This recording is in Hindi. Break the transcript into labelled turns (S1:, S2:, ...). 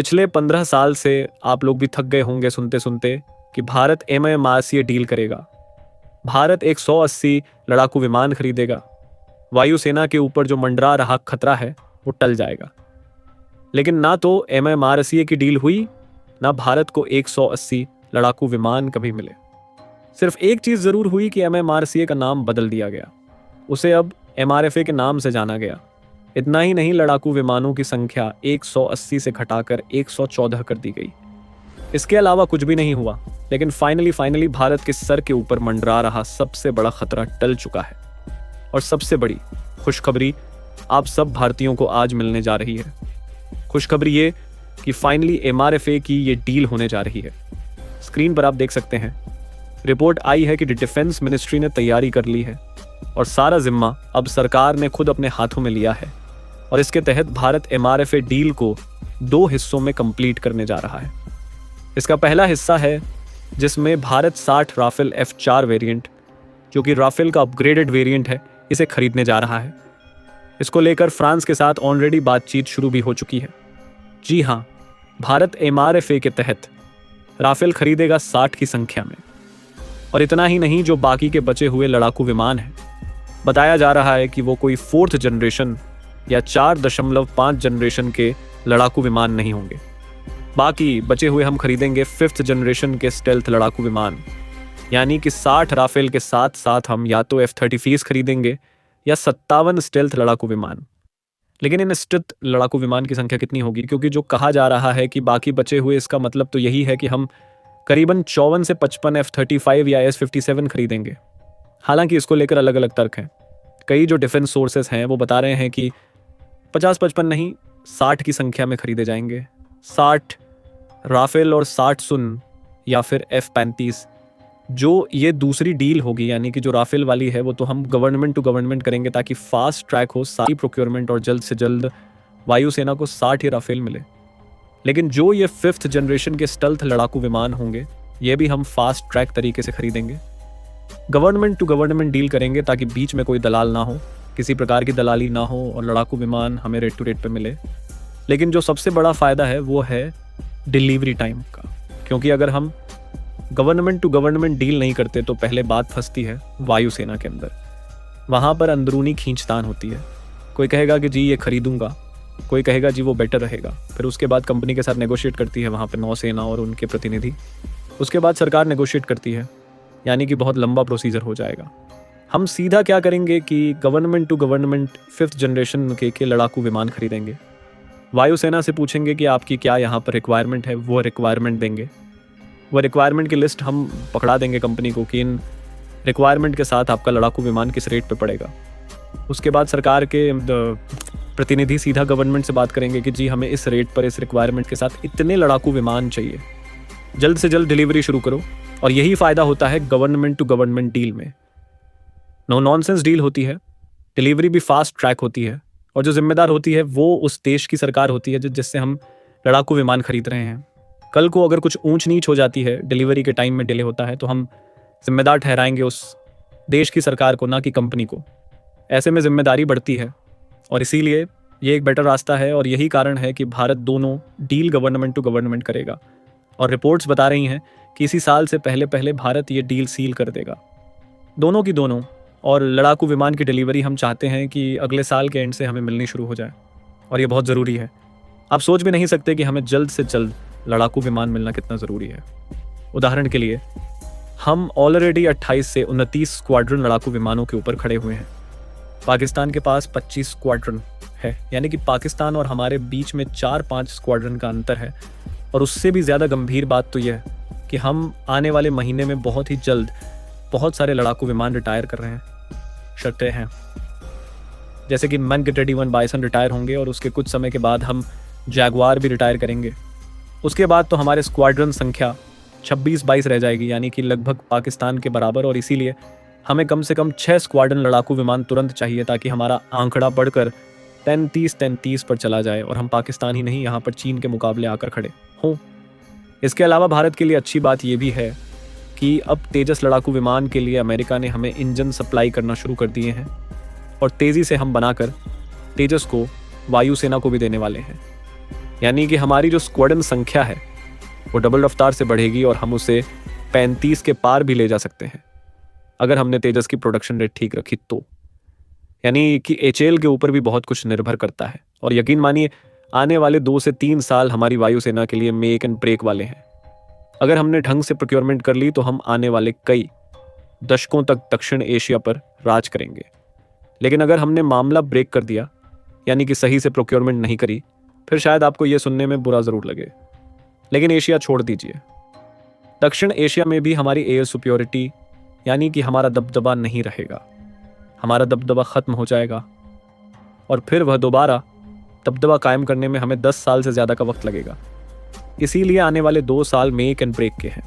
S1: पिछले 15 साल से आप लोग भी थक गए होंगे सुनते सुनते कि भारत MMRCA डील करेगा। भारत एक 180 लड़ाकू विमान खरीदेगा। वायुसेना के ऊपर जो मंडरा रहा खतरा है वो टल जाएगा। लेकिन ना तो MMRCA की डील हुई, ना भारत को 180 लड़ाकू विमान कभी मिले। सिर्फ एक चीज जरूर हुई कि MMRCA का नाम बदल दिया गया। उसे अब MRFA के नाम से जाना गया। इतना ही नहीं, लड़ाकू विमानों की संख्या 180 से घटाकर 114 कर दी गई। इसके अलावा कुछ भी नहीं हुआ, लेकिन फाइनली भारत के सर के ऊपर मंडरा रहा सबसे बड़ा खतरा टल चुका है। और सबसे बड़ी खुशखबरी आप सब भारतीयों को आज मिलने जा रही है। खुशखबरी ये कि फाइनली MRFA की ये डील होने जा रही है। स्क्रीन पर आप देख सकते हैं, रिपोर्ट आई है कि डिफेंस मिनिस्ट्री ने तैयारी कर ली है और सारा जिम्मा अब सरकार ने खुद अपने हाथों में लिया है। और इसके तहत भारत MRFA डील को 2 हिस्सों में कंप्लीट करने जा रहा है। इसका पहला हिस्सा है जिसमें भारत 60 राफेल F4 वेरिएंट, जो कि राफेल का अपग्रेडेड वेरिएंट है, इसे खरीदने जा रहा है। इसको लेकर फ्रांस के साथ ऑलरेडी बातचीत शुरू भी हो चुकी है। जी हाँ, भारत MRFA के तहत राफेल खरीदेगा 60 की संख्या में। और इतना ही नहीं, जो बाकी के बचे हुए लड़ाकू विमान हैं, बताया जा रहा है कि वो कोई 4th जनरेशन या 4.5 जनरेशन के लड़ाकू विमान नहीं होंगे। बाकी बचे हुए हम खरीदेंगे 5th जनरेशन के स्टेल्थ लड़ाकू विमान। यानी कि 60 राफेल के साथ साथ हम या तो F-35 खरीदेंगे या 57 स्टेल्थ लड़ाकू विमान। लेकिन इन स्टेल्थ लड़ाकू विमान की संख्या कितनी होगी? क्योंकि जो कहा जा रहा है कि बाकी बचे हुए, इसका मतलब तो यही है कि हम करीबन 54 से 55 F-35 या S-57 खरीदेंगे। हालांकि इसको लेकर अलग अलग तर्क हैं। कई जो डिफेंस सोर्सेस हैं वो बता रहे हैं कि 50-55 नहीं, 60 की संख्या में खरीदे जाएंगे। 60 राफेल और 60 सुन या फिर F-35। जो ये दूसरी डील होगी, यानी कि जो राफेल वाली है, वो तो हम गवर्नमेंट टू गवर्नमेंट करेंगे ताकि फास्ट ट्रैक हो सारी प्रोक्योरमेंट और जल्द से जल्द वायुसेना को 60 ही राफेल मिले। लेकिन जो ये 5th जनरेशन के स्टेल्थ लड़ाकू विमान होंगे, ये भी हम फास्ट ट्रैक तरीके से खरीदेंगे। गवर्नमेंट टू गवर्नमेंट डील करेंगे ताकि बीच में कोई दलाल ना हो, किसी प्रकार की दलाली ना हो और लड़ाकू विमान हमें रेट टू रेट पे मिले। लेकिन जो सबसे बड़ा फ़ायदा है वो है डिलीवरी टाइम का। क्योंकि अगर हम गवर्नमेंट टू गवर्नमेंट डील नहीं करते तो पहले बात फंसती है वायुसेना के अंदर। वहाँ पर अंदरूनी खींचतान होती है। कोई कहेगा कि जी ये खरीदूंगा, कोई कहेगा जी वो बेटर रहेगा। फिर उसके बाद कंपनी के साथ नेगोशिएट करती है वहाँ पर नौसेना और उनके प्रतिनिधि। उसके बाद सरकार नेगोशिएट करती है, यानी कि बहुत लंबा प्रोसीजर हो जाएगा। हम सीधा क्या करेंगे कि government to government 5th generation के लड़ाकू विमान खरीदेंगे। वायुसेना से पूछेंगे कि आपकी क्या यहाँ पर रिक्वायरमेंट है, वो रिक्वायरमेंट देंगे। वो रिक्वायरमेंट की लिस्ट हम पकड़ा देंगे कंपनी को कि इन रिक्वायरमेंट के साथ आपका लड़ाकू विमान किस रेट पे पड़ेगा। उसके बाद सरकार के प्रतिनिधि सीधा गवर्नमेंट से बात करेंगे कि जी हमें इस रेट पर इस रिक्वायरमेंट के साथ इतने लड़ाकू विमान चाहिए, जल्द से जल्द डिलीवरी शुरू करो। और यही फ़ायदा होता है गवर्नमेंट टू गवर्नमेंट डील में। नो नॉनसेंस डील होती है, डिलीवरी भी फास्ट ट्रैक होती है, और जो जिम्मेदार होती है वो उस देश की सरकार होती है जिससे हम लड़ाकू विमान खरीद रहे हैं। कल को अगर कुछ ऊंच नीच हो जाती है, डिलीवरी के टाइम में डिले होता है, तो हम जिम्मेदार ठहराएंगे उस देश की सरकार को, ना कि कंपनी को। ऐसे में जिम्मेदारी बढ़ती है और इसीलिए ये एक बेटर रास्ता है। और यही कारण है कि भारत दोनों डील गवर्नमेंट टू गवर्नमेंट करेगा। और रिपोर्ट्स बता रही हैं कि इसी साल से पहले भारत ये डील सील कर देगा, दोनों की दोनों। और लड़ाकू विमान की डिलीवरी हम चाहते हैं कि अगले साल के एंड से हमें मिलनी शुरू हो जाए, और ये बहुत ज़रूरी है। आप सोच भी नहीं सकते कि हमें जल्द से जल्द लड़ाकू विमान मिलना कितना ज़रूरी है। उदाहरण के लिए, हम ऑलरेडी 28 से 29 स्क्वाड्रन लड़ाकू विमानों के ऊपर खड़े हुए हैं। पाकिस्तान के पास 25 स्क्वाड्रन है, यानी कि पाकिस्तान और हमारे बीच में 4-5 स्क्वाड्रन का अंतर है। और उससे भी ज़्यादा गंभीर बात तो यह है कि हम आने वाले महीने में बहुत ही जल्द बहुत सारे लड़ाकू विमान रिटायर कर रहे हैं। जैसे कि main get ready 1 bison retire होंगे, और उसके कुछ समय के बाद हम जैगवार भी रिटायर करेंगे। उसके बाद तो हमारे स्क्वाड्रन संख्या 26-22 रह जाएगी, यानी कि लगभग पाकिस्तान के बराबर। और इसीलिए हमें कम से कम 6 स्क्वाड्रन लड़ाकू विमान तुरंत चाहिए, ताकि हमारा आंकड़ा बढ़कर 33 पर चला जाए और हम पाकिस्तान ही नहीं, यहाँ पर चीन के मुकाबले आकर खड़े हों। इसके अलावा भारत के लिए अच्छी बात यह भी है कि अब तेजस लड़ाकू विमान के लिए अमेरिका ने हमें इंजन सप्लाई करना शुरू कर दिए हैं, और तेज़ी से हम बनाकर तेजस को वायुसेना को भी देने वाले हैं। यानी कि हमारी जो स्क्वाड्रन संख्या है वो डबल रफ्तार से बढ़ेगी और हम उसे 35 के पार भी ले जा सकते हैं अगर हमने तेजस की प्रोडक्शन रेट ठीक रखी तो। यानी कि एचएल के ऊपर भी बहुत कुछ निर्भर करता है और यकीन मानिए आने वाले 2 से 3 साल हमारी वायुसेना के लिए मेक एंड ब्रेक वाले हैं। अगर हमने ढंग से प्रोक्योरमेंट कर ली तो हम आने वाले कई दशकों तक दक्षिण एशिया पर राज करेंगे। लेकिन अगर हमने मामला ब्रेक कर दिया यानी कि सही से प्रोक्योरमेंट नहीं करी, फिर शायद आपको यह सुनने में बुरा जरूर लगे, लेकिन एशिया छोड़ दीजिए, दक्षिण एशिया में भी हमारी एयर सुपियोरिटी यानी कि हमारा दबदबा नहीं रहेगा। हमारा दबदबा खत्म हो जाएगा और फिर वह दोबारा दबदबा कायम करने में हमें 10 साल से ज्यादा का वक्त लगेगा। इसीलिए आने वाले 2 साल मेक एंड ब्रेक के हैं।